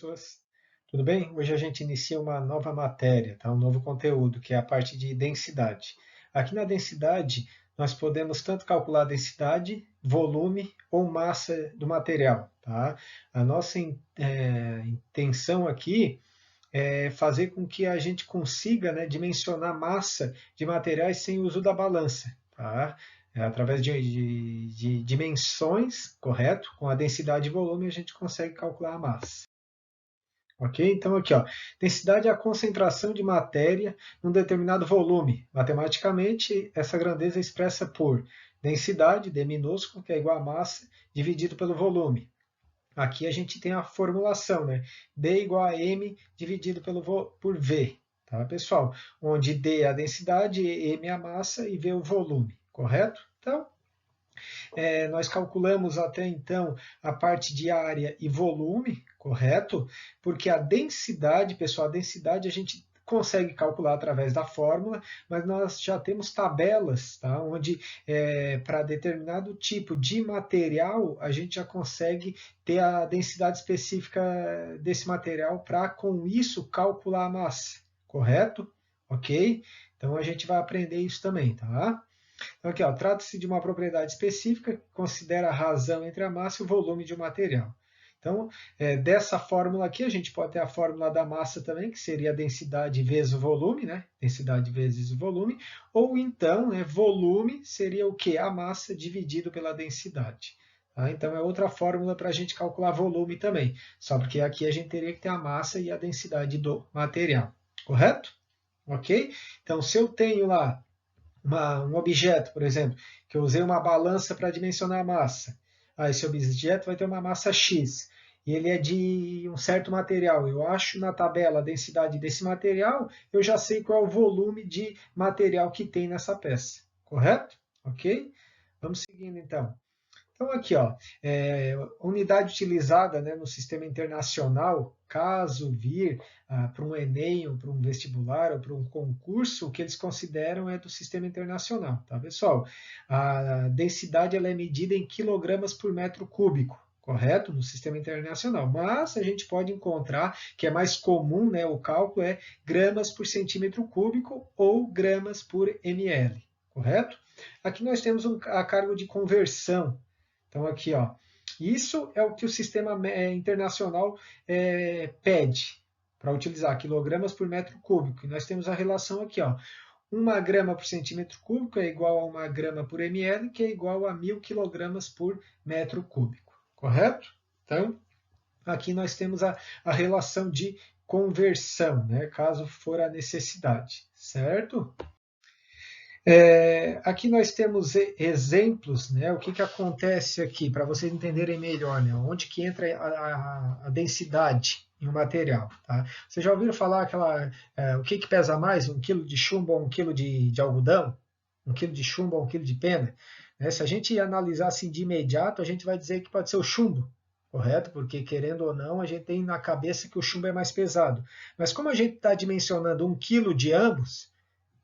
pessoas, tudo bem? Hoje a gente inicia uma nova matéria, tá? Um novo conteúdo, que é a parte de densidade. Aqui na densidade, nós podemos tanto calcular a densidade, volume ou massa do material. Tá? A nossa intenção aqui é fazer com que a gente consiga, né, dimensionar massa de materiais sem uso da balança. Tá? Através de dimensões, correto? Com a densidade e volume a gente consegue calcular a massa. Ok? Então aqui, ó, densidade é a concentração de matéria num determinado volume. Matematicamente, essa grandeza é expressa por densidade, D minúsculo, que é igual a massa, dividido pelo volume. Aqui a gente tem a formulação, né? D igual a M dividido por V, tá, pessoal? Onde D é a densidade, M é a massa e V é o volume, correto? Então, nós calculamos até então a parte de área e volume, correto? Porque a densidade, pessoal, a densidade a gente consegue calcular através da fórmula, mas nós já temos tabelas, tá? Onde para determinado tipo de material a gente já consegue ter a densidade específica desse material para com isso calcular a massa, correto? Ok? Então a gente vai aprender isso também, tá? Então, aqui, trata-se de uma propriedade específica que considera a razão entre a massa e o volume de um material. Então, dessa fórmula aqui, a gente pode ter a fórmula da massa também, que seria a densidade vezes o volume, né? Densidade vezes o volume. Ou então, né, volume seria o quê? A massa dividido pela densidade. Tá? Então, é outra fórmula para a gente calcular volume também. Só porque aqui a gente teria que ter a massa e a densidade do material. Correto? Ok? Então, se eu tenho lá um objeto, por exemplo, que eu usei uma balança para dimensionar a massa. Esse objeto vai ter uma massa X e ele é de um certo material. Eu acho na tabela a densidade desse material, eu já sei qual é o volume de material que tem nessa peça. Correto? Ok? Vamos seguindo então. Então, aqui, ó, unidade utilizada, né, no sistema internacional, caso vir para um Enem, ou para um vestibular, ou para um concurso, o que eles consideram é do sistema internacional, tá, pessoal? A densidade ela é medida em quilogramas por metro cúbico, correto? No sistema internacional. Mas a gente pode encontrar que é mais comum, né, o cálculo é gramas por centímetro cúbico ou gramas por ml, correto? Aqui nós temos a cargo de conversão. Então, aqui, ó, isso é o que o sistema internacional pede para utilizar, quilogramas por metro cúbico. E nós temos a relação aqui, ó, 1 grama por centímetro cúbico é igual a 1 grama por ml, que é igual a 1.000 quilogramas por metro cúbico. Correto? Então, aqui nós temos a relação de conversão, né, caso for a necessidade, certo? Aqui nós temos exemplos, né? O que acontece aqui, para vocês entenderem melhor, né? Onde que entra a densidade em um material. Tá? Vocês já ouviram falar o que pesa mais, 1 quilo de chumbo ou 1 quilo de algodão? 1 quilo de chumbo ou 1 quilo de pena? Né? Se a gente analisar assim de imediato, a gente vai dizer que pode ser o chumbo, correto? Porque, querendo ou não, a gente tem na cabeça que o chumbo é mais pesado. Mas como a gente está dimensionando 1 quilo de ambos,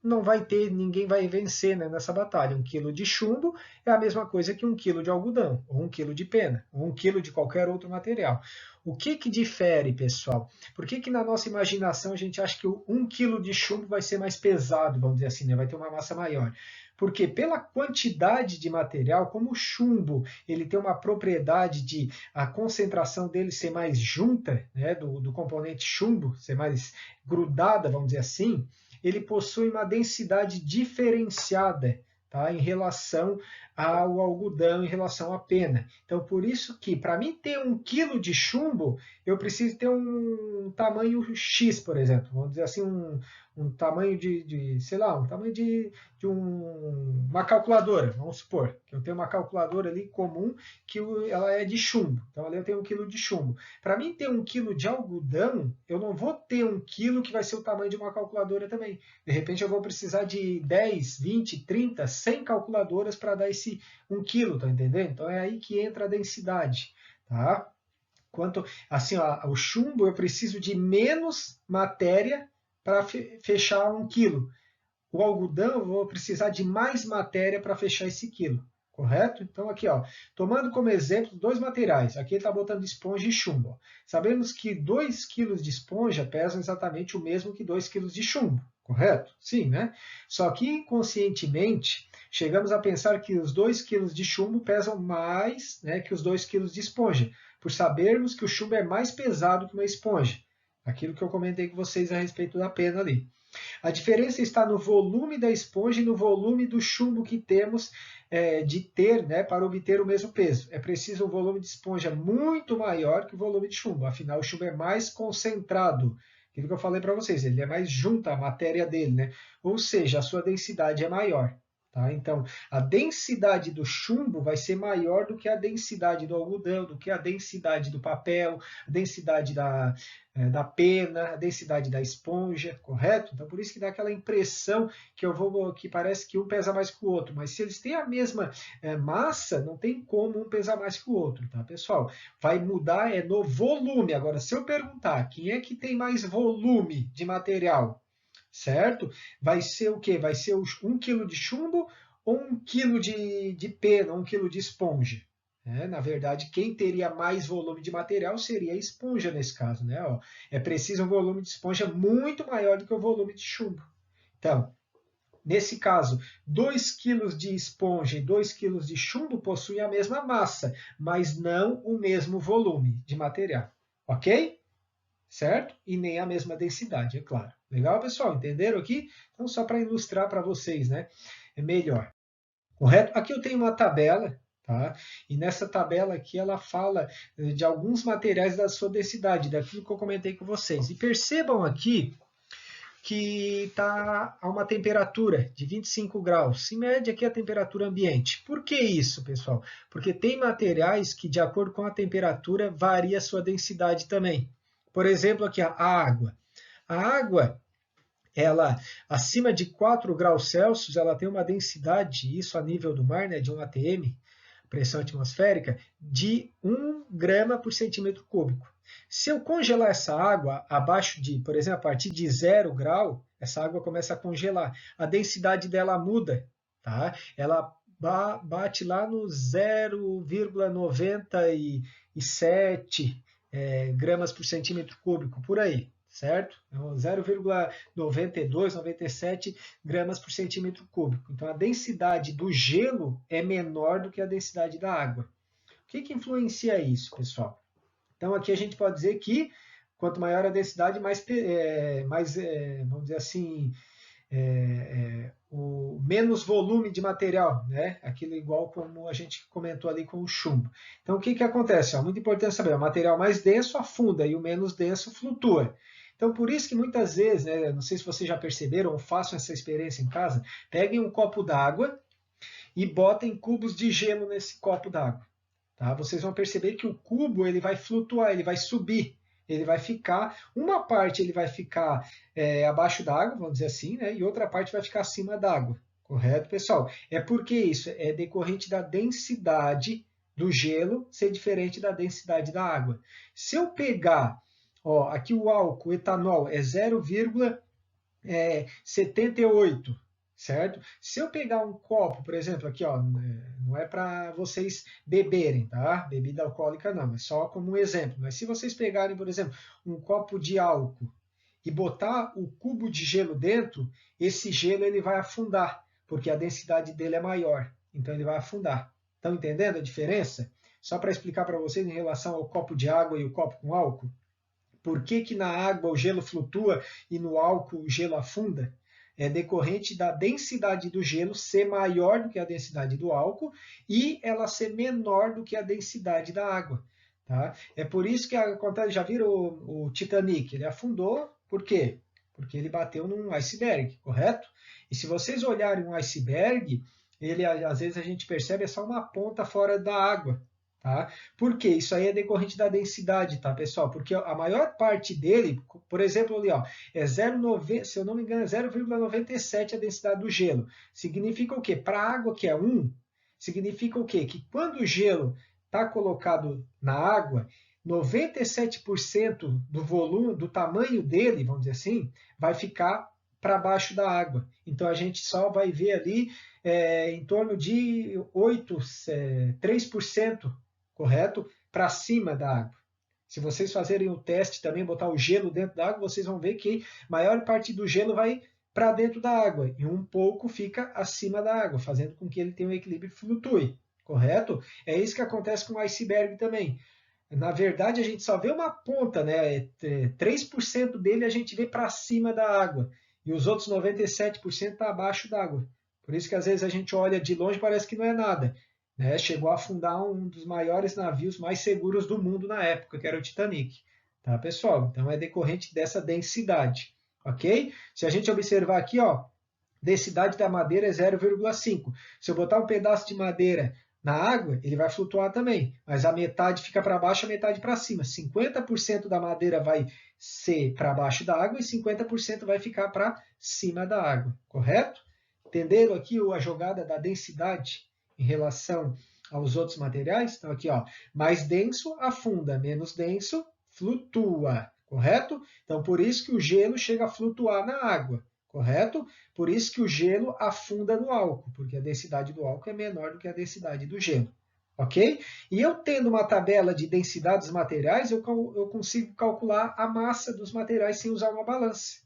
não vai ter, ninguém vai vencer, né, nessa batalha. 1 quilo de chumbo é a mesma coisa que 1 quilo de algodão, ou 1 quilo de pena, ou 1 quilo de qualquer outro material. O que difere, pessoal? Por que na nossa imaginação a gente acha que o 1 quilo de chumbo vai ser mais pesado, vamos dizer assim, né? Vai ter uma massa maior? Porque pela quantidade de material, como o chumbo ele tem uma propriedade de a concentração dele ser mais junta, né, do componente chumbo, ser mais grudada, vamos dizer assim, ele possui uma densidade diferenciada, tá, em relação ao algodão, em relação à pena. Então, por isso que, para mim ter 1 quilo de chumbo, eu preciso ter um tamanho X, por exemplo. Vamos dizer assim, um tamanho sei lá, um tamanho de uma calculadora, vamos supor, que eu tenho uma calculadora ali comum, que ela é de chumbo. Então, ali eu tenho 1 quilo de chumbo. Para mim ter 1 quilo de algodão, eu não vou ter 1 quilo que vai ser o tamanho de uma calculadora também. De repente eu vou precisar de 10, 20, 30, 100 calculadoras para dar esse 1 quilo, tá entendendo? Então é aí que entra a densidade, tá? Quanto, assim, ó, o chumbo eu preciso de menos matéria para fechar 1 quilo. O algodão eu vou precisar de mais matéria para fechar esse quilo, correto? Então aqui, ó, tomando como exemplo dois materiais, aqui ele está botando esponja e chumbo. Ó. Sabemos que 2 kg de esponja pesam exatamente o mesmo que 2 kg de chumbo, correto? Sim, né? Só que inconscientemente chegamos a pensar que os 2 kg de chumbo pesam mais, né, que os 2 kg de esponja, por sabermos que o chumbo é mais pesado que uma esponja. Aquilo que eu comentei com vocês a respeito da pena ali. A diferença está no volume da esponja e no volume do chumbo que temos de ter, né, para obter o mesmo peso. É preciso um volume de esponja muito maior que o volume de chumbo, afinal o chumbo é mais concentrado. Aquilo que eu falei para vocês, ele é mais junta a matéria dele, né? Ou seja, a sua densidade é maior. Tá? Então, a densidade do chumbo vai ser maior do que a densidade do algodão, do que a densidade do papel, a densidade da pena, a densidade da esponja, correto? Então, por isso que dá aquela impressão que parece que um pesa mais que o outro. Mas se eles têm a mesma massa, não tem como um pesar mais que o outro, tá, pessoal? Vai mudar no volume. Agora, se eu perguntar quem é que tem mais volume de material, certo? Vai ser o quê? Vai ser 1 kg de chumbo ou 1 kg de pena, 1 kg de esponja? Na verdade, quem teria mais volume de material seria a esponja nesse caso. Né? Ó, é preciso um volume de esponja muito maior do que o volume de chumbo. Então, nesse caso, 2 kg de esponja e 2 kg de chumbo possuem a mesma massa, mas não o mesmo volume de material. Ok? Certo? E nem a mesma densidade, é claro. Legal, pessoal? Entenderam aqui? Então, só para ilustrar para vocês, né? É melhor. Correto? Aqui eu tenho uma tabela, tá? E nessa tabela aqui ela fala de alguns materiais da sua densidade, daquilo que eu comentei com vocês. E percebam aqui que está a uma temperatura de 25 graus. Em média, aqui é a temperatura ambiente. Por que isso, pessoal? Porque tem materiais que, de acordo com a temperatura, varia a sua densidade também. Por exemplo, aqui a água. A água, ela acima de 4 graus Celsius, ela tem uma densidade, isso a nível do mar, né, de 1 atm, pressão atmosférica, de 1 grama por centímetro cúbico. Se eu congelar essa água abaixo de, por exemplo, a partir de 0 grau, essa água começa a congelar. A densidade dela muda, tá? Ela bate lá no 0,97 gramas por centímetro cúbico, por aí, certo? Então, 0,92, 97 gramas por centímetro cúbico. Então, a densidade do gelo é menor do que a densidade da água. O que influencia isso, pessoal? Então, aqui a gente pode dizer que quanto maior a densidade, vamos dizer assim, o menos volume de material, né? Aquilo igual como a gente comentou ali com o chumbo. Então, o que acontece? Muito importante saber, o material mais denso afunda e o menos denso flutua. Então, por isso que muitas vezes, né, não sei se vocês já perceberam ou façam essa experiência em casa, peguem um copo d'água e botem cubos de gelo nesse copo d'água. Tá? Vocês vão perceber que o cubo ele vai flutuar, ele vai subir. Ele vai ficar, uma parte ele vai ficar abaixo d'água, vamos dizer assim, né? E outra parte vai ficar acima d'água. Correto, pessoal? É porque isso é decorrente da densidade do gelo ser diferente da densidade da água. Se eu pegar, ó, aqui o álcool, o etanol, é 0,78, certo? Se eu pegar um copo, por exemplo, aqui, ó, não é para vocês beberem, tá? Bebida alcoólica não, é só como um exemplo. Mas se vocês pegarem, por exemplo, um copo de álcool e botar o cubo de gelo dentro, esse gelo ele vai afundar, porque a densidade dele é maior. Então ele vai afundar. Estão entendendo a diferença? Só para explicar para vocês em relação ao copo de água e o copo com álcool. Por que na água o gelo flutua e no álcool o gelo afunda? É decorrente da densidade do gelo ser maior do que a densidade do álcool e ela ser menor do que a densidade da água. Tá? É por isso que acontece, já viram o Titanic? Ele afundou, por quê? Porque ele bateu num iceberg, correto? E se vocês olharem um iceberg, ele às vezes a gente percebe é só uma ponta fora da água. Tá? Por quê? Isso aí é decorrente da densidade, tá, pessoal? Porque a maior parte dele, por exemplo, ali, ó, se eu não me engano, é 0,97 a densidade do gelo. Significa o quê? Para a água, que é 1, significa o quê? Que quando o gelo está colocado na água, 97% do volume, do tamanho dele, vamos dizer assim, vai ficar para baixo da água. Então a gente só vai ver ali em torno de 3%, correto? Para cima da água. Se vocês fazerem o teste também, botar o gelo dentro da água, vocês vão ver que a maior parte do gelo vai para dentro da água e um pouco fica acima da água, fazendo com que ele tenha um equilíbrio e flutue, correto? É isso que acontece com o iceberg também. Na verdade, a gente só vê uma ponta, né? 3% dele a gente vê para cima da água e os outros 97% está abaixo d'água. Por isso que às vezes a gente olha de longe e parece que não é nada. Né? Chegou a afundar um dos maiores navios mais seguros do mundo na época, que era o Titanic. Tá, pessoal? Então é decorrente dessa densidade. Ok? Se a gente observar aqui, ó, densidade da madeira é 0,5. Se eu botar um pedaço de madeira na água, ele vai flutuar também, mas a metade fica para baixo, a metade para cima. 50% da madeira vai ser para baixo da água e 50% vai ficar para cima da água, correto? Entenderam aqui a jogada da densidade em relação aos outros materiais? Então aqui, ó, mais denso afunda, menos denso flutua, correto? Então por isso que o gelo chega a flutuar na água, correto? Por isso que o gelo afunda no álcool, porque a densidade do álcool é menor do que a densidade do gelo. Ok? E eu tendo uma tabela de densidade dos materiais, eu consigo calcular a massa dos materiais sem usar uma balança.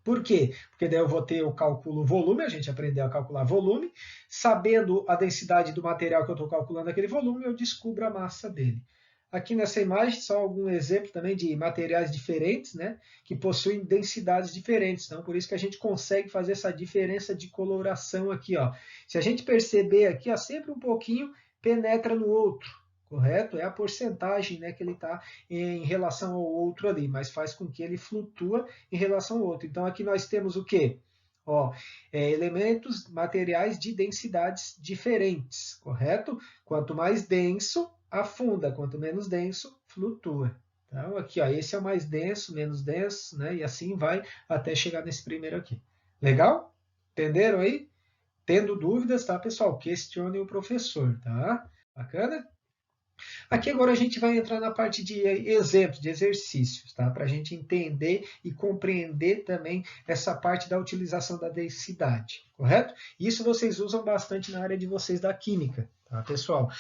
Por quê? Porque daí eu vou ter o cálculo volume, a gente aprendeu a calcular volume, sabendo a densidade do material que eu estou calculando aquele volume, eu descubro a massa dele. Aqui nessa imagem, só algum exemplo também de materiais diferentes, né, que possuem densidades diferentes. Então, por isso que a gente consegue fazer essa diferença de coloração aqui. Ó. Se a gente perceber aqui, ó, sempre um pouquinho penetra no outro, correto? É a porcentagem, né, que ele está em relação ao outro ali, mas faz com que ele flutua em relação ao outro. Então, aqui nós temos o quê? Ó, elementos materiais de densidades diferentes, correto? Quanto mais denso, afunda, quanto menos denso, flutua. Então, aqui, ó, esse é o mais denso, menos denso, né? E assim vai até chegar nesse primeiro aqui. Legal? Entenderam aí? Tendo dúvidas, tá, pessoal? Questione o professor, tá? Bacana? Aqui agora a gente vai entrar na parte de exemplos, de exercícios, tá? Para a gente entender e compreender também essa parte da utilização da densidade, correto? Isso vocês usam bastante na área de vocês da química, tá, pessoal?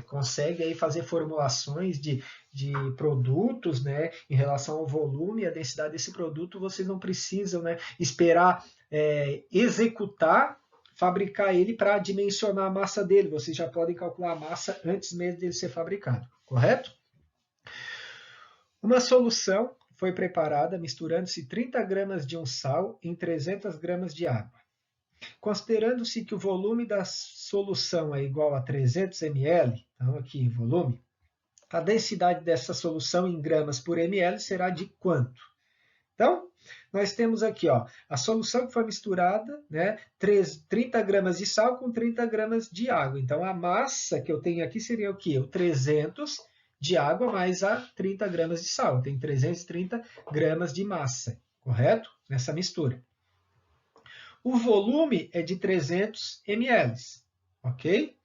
Consegue aí fazer formulações de produtos, né, em relação ao volume e a densidade desse produto, vocês não precisam, né, esperar executar fabricar ele para dimensionar a massa dele. Vocês já podem calcular a massa antes mesmo dele ser fabricado, correto? Uma solução foi preparada misturando-se 30 gramas de um sal em 300 gramas de água. Considerando-se que o volume da solução é igual a 300 ml, então aqui volume, a densidade dessa solução em gramas por ml será de quanto? Então, nós temos aqui ó, a solução que foi misturada, né, 30 gramas de sal com 30 gramas de água. Então, a massa que eu tenho aqui seria o quê? O 300 de água mais a 30 gramas de sal. Eu tenho 330 gramas de massa, correto? Nessa mistura. O volume é de 300 ml, ok?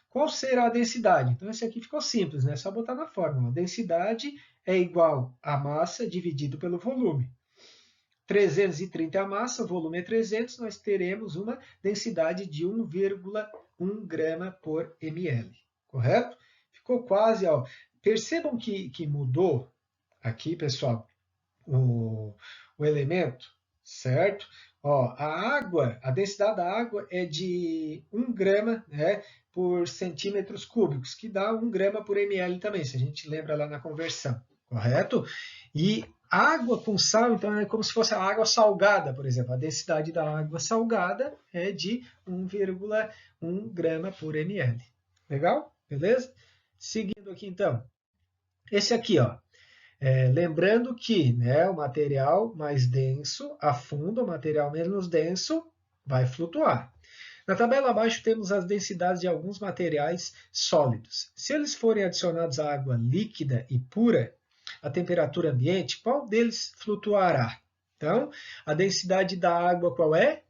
Qual será a densidade? Então, esse aqui ficou simples, né? É só botar na fórmula. A densidade é igual a massa dividido pelo volume. 330 é a massa, o volume é 300, nós teremos uma densidade de 1,1 grama por ml, correto? Ficou quase, ó. Percebam que mudou aqui, pessoal, o elemento, certo? Ó, a água, a densidade da água é de 1 grama, né, por centímetros cúbicos, que dá 1 grama por ml também, se a gente lembra lá na conversão, correto? E água com sal, então é como se fosse a água salgada, por exemplo. A densidade da água salgada é de 1,1 grama por ml. Legal? Beleza? Seguindo aqui, então. Esse aqui, ó. Lembrando que, né, o material mais denso afunda, o material menos denso vai flutuar. Na tabela abaixo temos as densidades de alguns materiais sólidos. Se eles forem adicionados à água líquida e pura, a temperatura ambiente, qual deles flutuará? Então, a densidade da água qual é?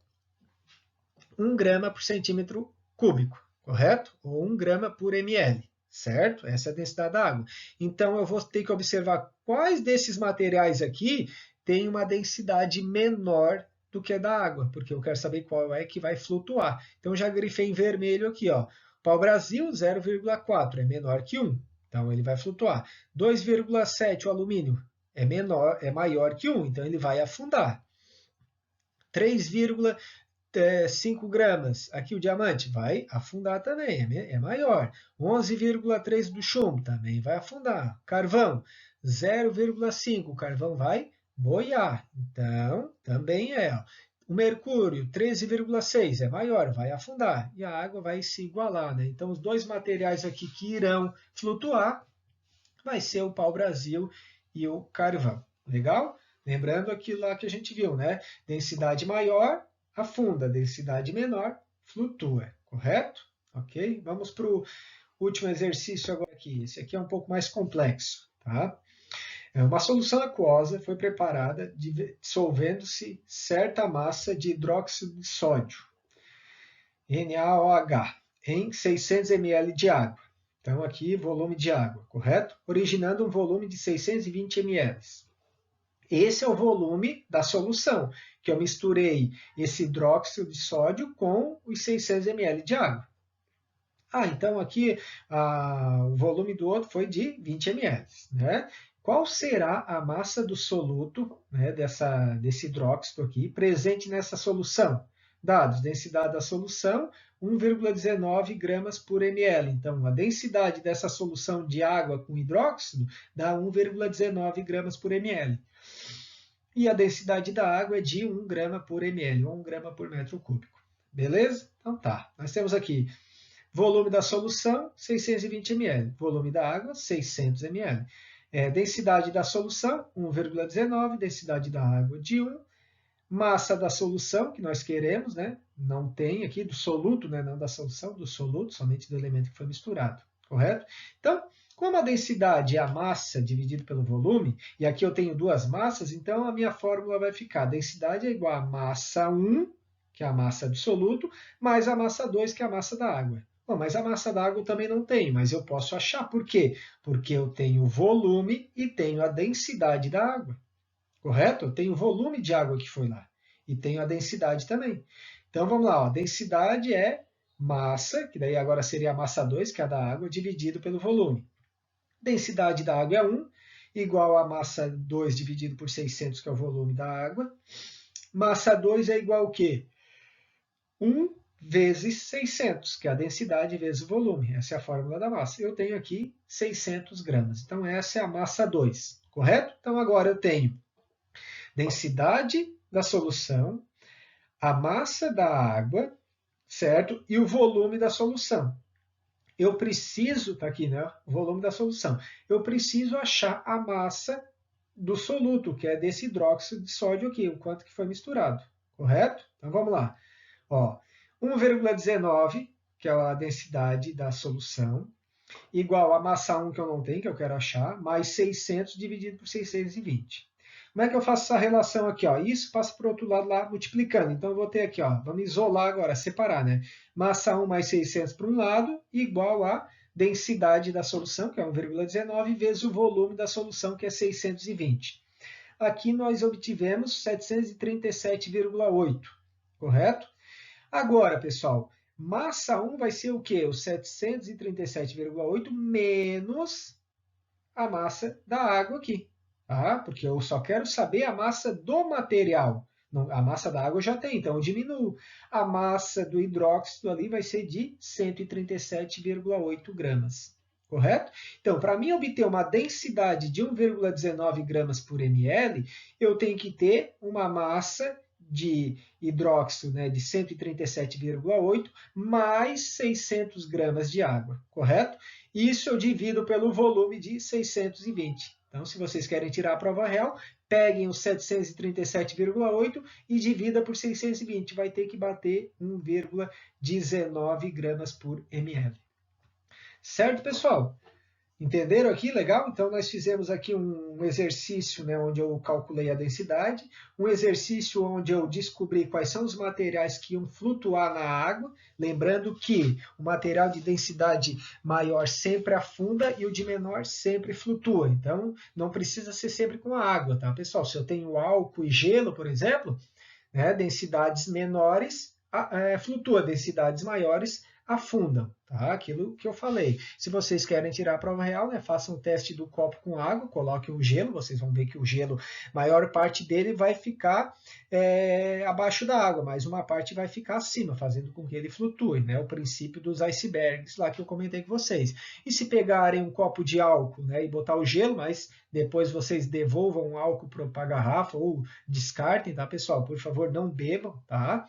1 grama por centímetro cúbico, correto? Ou 1 grama por ml, certo? Essa é a densidade da água. Então, eu vou ter que observar quais desses materiais aqui têm uma densidade menor do que da água, porque eu quero saber qual é que vai flutuar. Então, já grifei em vermelho aqui, ó. Pau-brasil, 0,4, é menor que 1. Então, ele vai flutuar. 2,7 o alumínio é maior que 1, então ele vai afundar. 3,5 gramas, aqui o diamante vai afundar também, é maior. 11,3 do chumbo também vai afundar. Carvão, 0,5, o carvão vai boiar, então também é. Ó. O mercúrio, 13,6, é maior, vai afundar. E a água vai se igualar, né? Então, os dois materiais aqui que irão flutuar vai ser o pau-brasil e o carvão. Legal? Lembrando aquilo lá que a gente viu, né? Densidade maior, afunda. Densidade menor, flutua. Correto? Ok? Vamos para o último exercício agora aqui. Esse aqui é um pouco mais complexo, tá? Uma solução aquosa foi preparada dissolvendo-se certa massa de hidróxido de sódio, NaOH, em 600 ml de água. Então, aqui, volume de água, correto? Originando um volume de 620 ml. Esse é o volume da solução, que eu misturei esse hidróxido de sódio com os 600 ml de água. Então aqui o volume do outro foi de 20 ml. Né? Qual será a massa do soluto, né, desse hidróxido aqui, presente nessa solução? Dados, densidade da solução, 1,19 gramas por ml. Então, a densidade dessa solução de água com hidróxido dá 1,19 gramas por ml. E a densidade da água é de 1 grama por ml, 1 grama por metro cúbico. Beleza? Então tá, nós temos aqui volume da solução, 620 ml. Volume da água, 600 ml. Densidade da solução, 1,19. Densidade da água, de 1. Massa da solução, que nós queremos, né? Não tem aqui, do soluto, né? Não da solução, do soluto, somente do elemento que foi misturado. Correto? Então, como a densidade é a massa dividido pelo volume, e aqui eu tenho duas massas, então a minha fórmula vai ficar: densidade é igual a massa 1, que é a massa do soluto, mais a massa 2, que é a massa da água. Bom, mas a massa d'água eu também não tenho, mas eu posso achar. Por quê? Porque eu tenho o volume e tenho a densidade da água. Correto? Eu tenho o volume de água que foi lá. E tenho a densidade também. Então vamos lá, ó. Densidade é massa, que daí agora seria a massa 2, que é a da água, dividido pelo volume. Densidade da água é 1, igual a massa 2 dividido por 600, que é o volume da água. Massa 2 é igual ao quê? 1 vezes 600, que é a densidade vezes o volume. Essa é a fórmula da massa. Eu tenho aqui 600 gramas. Então, essa é a massa 2, correto? Então, agora eu tenho densidade da solução, a massa da água, certo? E o volume da solução. Eu preciso, tá aqui, né? O volume da solução. Eu preciso achar a massa do soluto, que é desse hidróxido de sódio aqui, o quanto que foi misturado, correto? Então, vamos lá. Ó, 1,19, que é a densidade da solução, igual a massa 1, que eu não tenho, que eu quero achar, mais 600 dividido por 620. Como é que eu faço essa relação aqui? Ó? Isso passa para o outro lado lá, multiplicando. Então, eu vou ter aqui, ó, vamos isolar agora, separar, né? Massa 1 mais 600 para um lado, igual a densidade da solução, que é 1,19, vezes o volume da solução, que é 620. Aqui nós obtivemos 737,8, correto? Agora, pessoal, massa 1 vai ser o quê? O 737,8 menos a massa da água aqui. Tá? Porque eu só quero saber a massa do material. A massa da água eu já tem, então eu diminuo. A massa do hidróxido ali vai ser de 137,8 gramas. Correto? Então, para mim obter uma densidade de 1,19 gramas por ml, eu tenho que ter uma massa de hidróxido, né, de 137,8 mais 600 gramas de água, correto? Isso eu divido pelo volume de 620. Então, se vocês querem tirar a prova real, peguem os 737,8 e divida por 620. Vai ter que bater 1,19 gramas por ml. Certo, pessoal? Entenderam aqui? Legal? Então, nós fizemos aqui um exercício, né, onde eu calculei a densidade, um exercício onde eu descobri quais são os materiais que iam flutuar na água, lembrando que o material de densidade maior sempre afunda e o de menor sempre flutua. Então, não precisa ser sempre com a água, tá, pessoal? Se eu tenho álcool e gelo, por exemplo, né? Densidades menores flutuam, densidades maiores afundam, tá? Aquilo que eu falei. Se vocês querem tirar a prova real, né, façam o teste do copo com água, coloquem o gelo, vocês vão ver que o gelo, maior parte dele vai ficar abaixo da água, mas uma parte vai ficar acima, fazendo com que ele flutue, né? O princípio dos icebergs lá que eu comentei com vocês. E se pegarem um copo de álcool, né, e botar o gelo, mas depois vocês devolvam o álcool para a garrafa ou descartem, tá, pessoal? Por favor, não bebam, tá?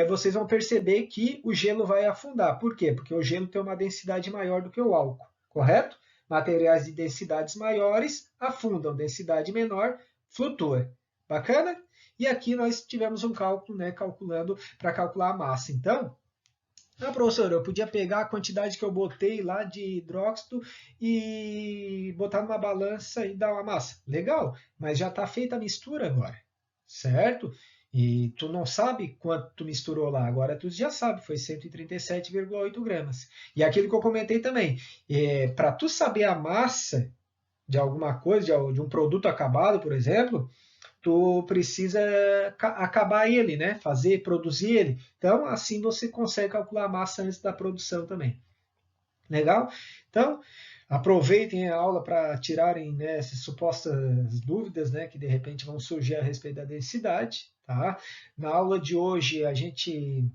Vocês vão perceber que o gelo vai afundar. Por quê? Porque o gelo tem uma densidade maior do que o álcool, correto? Materiais de densidades maiores afundam, densidade menor flutua. Bacana? E aqui nós tivemos um cálculo, né, calculando para calcular a massa. Então, professor, eu podia pegar a quantidade que eu botei lá de hidróxido e botar numa balança e dar uma massa. Legal, mas já está feita a mistura agora, certo? E tu não sabe quanto tu misturou lá, agora tu já sabe, foi 137,8 gramas. E aquilo que eu comentei também, para tu saber a massa de alguma coisa, de um produto acabado, por exemplo, tu precisa acabar ele, né? Fazer, produzir ele. Então, assim você consegue calcular a massa antes da produção também. Legal? Então, aproveitem a aula para tirarem, né, essas supostas dúvidas, né, que de repente vão surgir a respeito da densidade. Tá? Na aula de hoje, a gente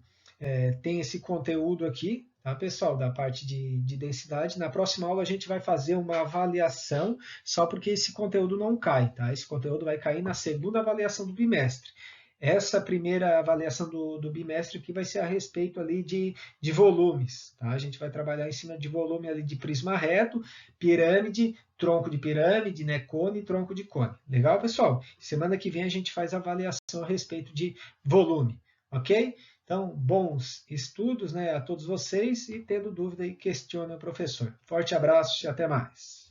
tem esse conteúdo aqui, tá, pessoal, da parte de densidade. Na próxima aula, a gente vai fazer uma avaliação, só porque esse conteúdo não cai. Tá? Esse conteúdo vai cair na segunda avaliação do bimestre. Essa primeira avaliação do bimestre aqui vai ser a respeito ali de volumes. Tá? A gente vai trabalhar em cima de volume ali de prisma reto, pirâmide, tronco de pirâmide, né, cone e tronco de cone. Legal, pessoal? Semana que vem a gente faz a avaliação a respeito de volume, ok? Então, bons estudos, né, a todos vocês, e tendo dúvida aí, questione o professor. Forte abraço e até mais.